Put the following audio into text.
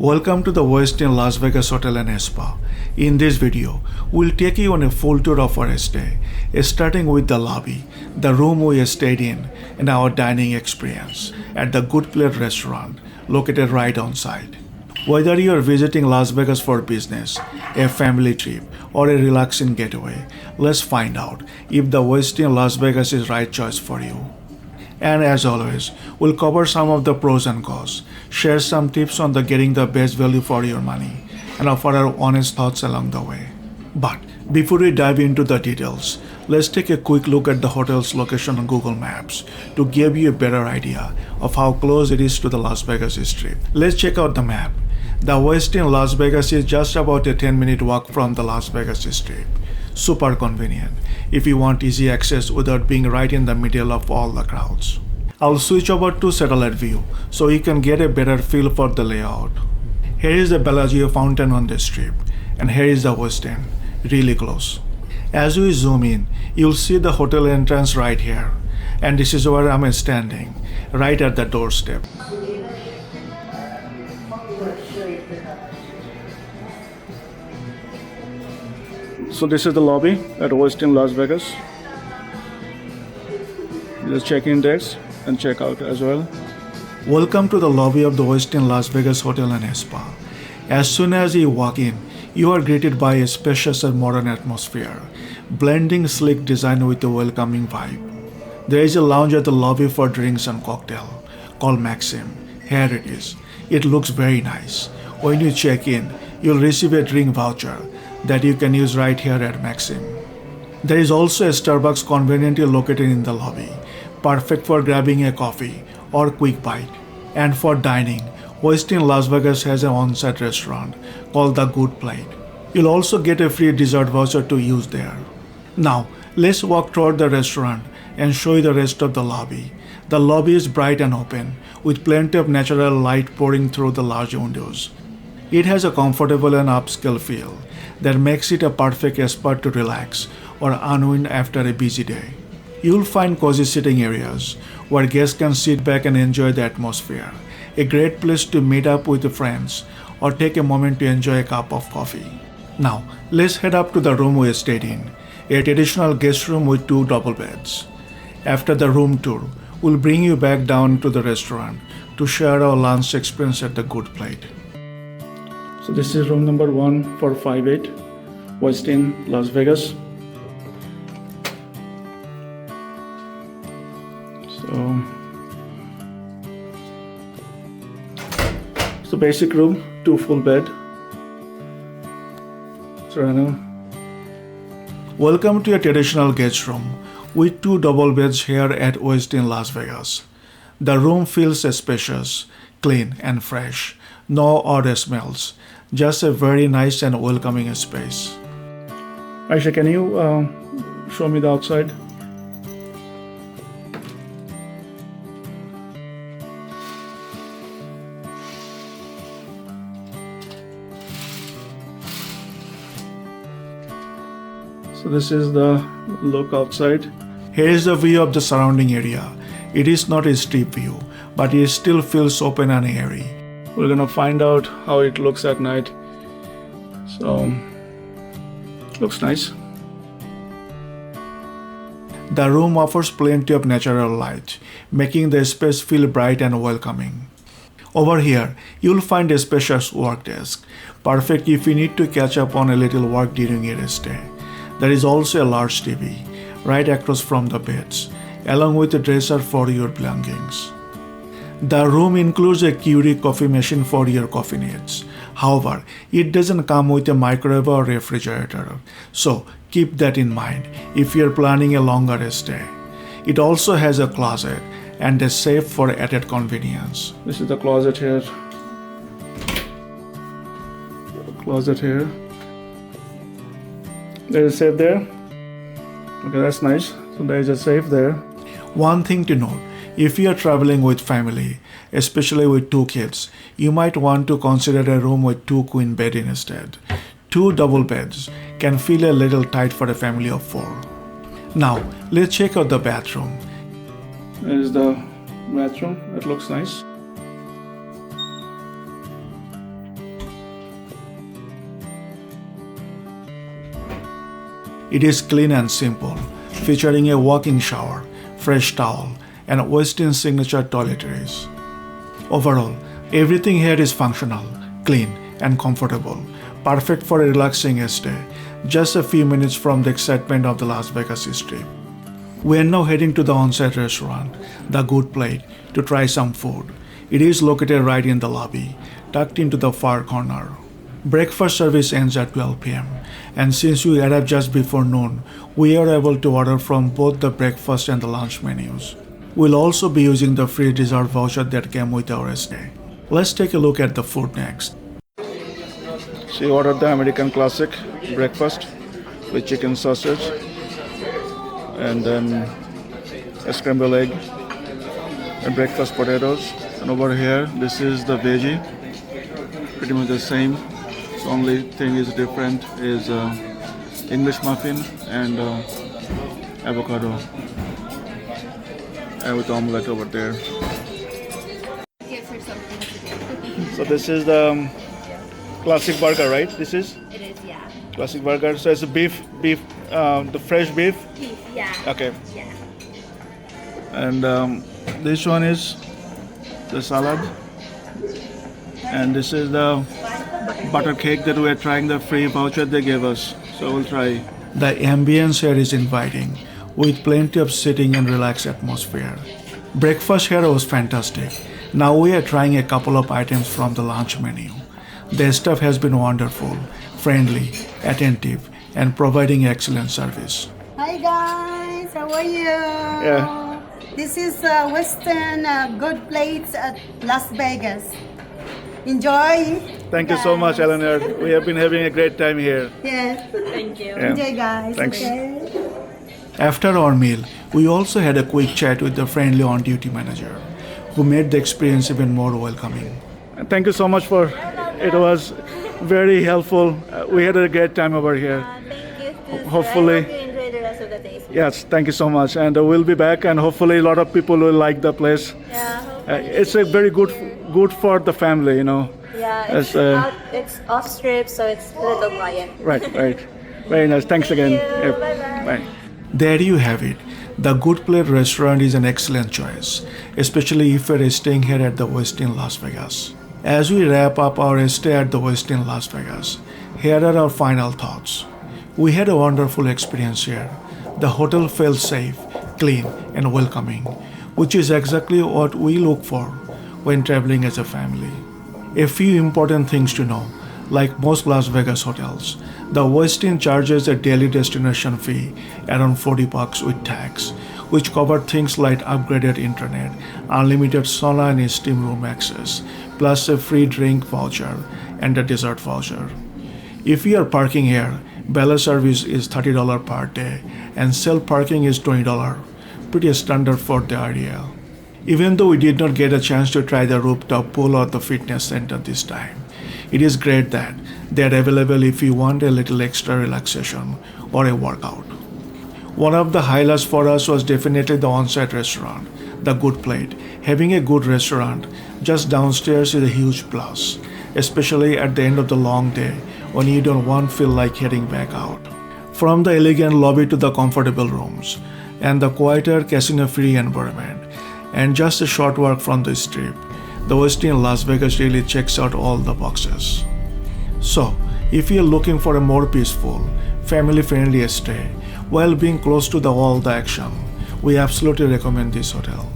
Welcome to the Westin Las Vegas Hotel and Spa. In this video, we'll take you on a full tour of our stay, starting with the lobby, the room we stayed in, and our dining experience at the Good Plate restaurant located right on site. Whether you are visiting Las Vegas for business, a family trip, or a relaxing getaway, let's find out if the Westin Las Vegas is the right choice for you. And as always, we'll cover some of the pros and cons, share some tips on getting the best value for your money, and offer our honest thoughts along the way. But before we dive into the details, let's take a quick look at the hotel's location on Google Maps to give you a better idea of how close it is to the Las Vegas Strip. Let's check out the map. The Westin Las Vegas is just about a 10-minute walk from the Las Vegas Strip. Super convenient if you want easy access without being right in the middle of all the crowds. I'll switch over to satellite view so you can get a better feel for the layout. Here is the Bellagio fountain on the strip, and here is the Westin, really close. As we zoom in, you'll see the hotel entrance right here, and this is where I'm standing, right at the doorstep. So this is the lobby at Westin Las Vegas. Let's check in desk and check out as well. Welcome to the lobby of the Westin Las Vegas Hotel and Spa. As soon as you walk in, you are greeted by a spacious and modern atmosphere, blending sleek design with a welcoming vibe. There is a lounge at the lobby for drinks and cocktail, called Maxim. Here it is. It looks very nice. When you check in, you'll receive a drink voucher that you can use right here at Maxim. There is also a Starbucks conveniently located in the lobby, perfect for grabbing a coffee or quick bite. And for dining, Westin Las Vegas has an on-site restaurant called the Good Plate. You'll also get a free dessert voucher to use there. Now, let's walk toward the restaurant and show you the rest of the lobby. The lobby is bright and open, with plenty of natural light pouring through the large windows. It has a comfortable and upscale feel that makes it a perfect spot to relax or unwind after a busy day. You'll find cozy sitting areas where guests can sit back and enjoy the atmosphere, a great place to meet up with friends or take a moment to enjoy a cup of coffee. Now, let's head up to the room we stayed in, a traditional guest room with 2 double beds. After the room tour, we'll bring you back down to the restaurant to share our lunch experience at the Good Plate. So this is room number 1458, Westin Las Vegas. So basic room, 2 full bed. Serrano. Welcome to a traditional guest room with 2 double beds here at Westin Las Vegas. The room feels spacious, clean and fresh. No odd smells, just a very nice and welcoming space. Aisha, can you show me the outside? So this is the look outside. Here is the view of the surrounding area. It is not a steep view, but it still feels open and airy. We're gonna find out how it looks at night. So, looks nice. The room offers plenty of natural light, making the space feel bright and welcoming. Over here, you'll find a spacious work desk, perfect if you need to catch up on a little work during your stay. There is also a large TV right across from the beds, along with a dresser for your belongings. The room includes a Keurig coffee machine for your coffee needs. However, it doesn't come with a microwave or refrigerator, so keep that in mind if you're planning a longer stay. It also has a closet and a safe for added convenience. This is the closet here. Closet here. There's a safe there. Okay, that's nice. So there is a safe there. One thing to note, if you are traveling with family, especially with 2 kids, you might want to consider a room with 2 queen beds instead. 2 double beds can feel a little tight for a family of 4. Now, let's check out the bathroom. There is the bathroom. It looks nice. It is clean and simple, featuring a walk-in shower, fresh towel, and Westin signature toiletries. Overall, everything here is functional, clean, and comfortable, perfect for a relaxing stay, just a few minutes from the excitement of the Las Vegas Strip. We are now heading to the on-site restaurant, The Good Plate, to try some food. It is located right in the lobby, tucked into the far corner. Breakfast service ends at 12 p.m. and since we arrived just before noon, we are able to order from both the breakfast and the lunch menus. We'll also be using the free dessert voucher that came with our stay. Let's take a look at the food next. She ordered the American Classic breakfast with chicken sausage and then a scrambled egg and breakfast potatoes. And over here, this is the veggie, pretty much the same. The only thing is different is English muffin and avocado and with omelette over there. So this is the classic burger, right? This is? It is, yeah. Classic burger. So it's a beef, the fresh beef? Beef, yeah. Okay. Yeah. And this one is the salad. And this is the butter cake that we are trying, the free voucher they gave us. So we'll try. The ambience here is inviting, with plenty of sitting and relaxed atmosphere. Breakfast here was fantastic. Now we are trying a couple of items from the lunch menu. The staff has been wonderful, friendly, attentive, and providing excellent service. Hi guys, how are you? Yeah. This is Westin Good Plates at Las Vegas. Enjoy. Thank you so much, Eleanor. We have been having a great time here. Yes. Thank you. Yeah. Enjoy guys. Thanks. Okay. After our meal, we also had a quick chat with the friendly on-duty manager, who made the experience even more welcoming. Thank you so much for it. Was very helpful. We had a great time over here. Thank you. Hopefully. I hope you enjoy the rest of the day. Yes, thank you so much. And we'll be back, and hopefully a lot of people will like the place. Yeah. Hopefully It's a very good for the family, you know. Yeah. It's off strip, so it's a little quiet. Right. Very nice. Thanks again. you. Yep. Bye-bye. Bye. There you have it. The Good Plate restaurant is an excellent choice, especially if you're staying here at the Westin Las Vegas. As we wrap up our stay at the Westin Las Vegas, here are our final thoughts. We had a wonderful experience here. The hotel felt safe, clean, and welcoming, which is exactly what we look for when traveling as a family. A few important things to know. Like most Las Vegas hotels, the Westin charges a daily destination fee around $40 with tax, which cover things like upgraded internet, unlimited sauna and steam room access, plus a free drink voucher and a dessert voucher. If you are parking here, valet service is $30 per day and self parking is $20, pretty standard for the area. Even though we did not get a chance to try the rooftop pool or the fitness center this time, it is great that they are available if you want a little extra relaxation or a workout. One of the highlights for us was definitely the on-site restaurant, The Good Plate. Having a good restaurant just downstairs is a huge plus, especially at the end of the long day when you don't feel like heading back out. From the elegant lobby to the comfortable rooms and the quieter casino-free environment, and just a short walk from the strip, the Westin Las Vegas really checks out all the boxes. So, if you're looking for a more peaceful, family-friendly stay while being close to all the action, we absolutely recommend this hotel.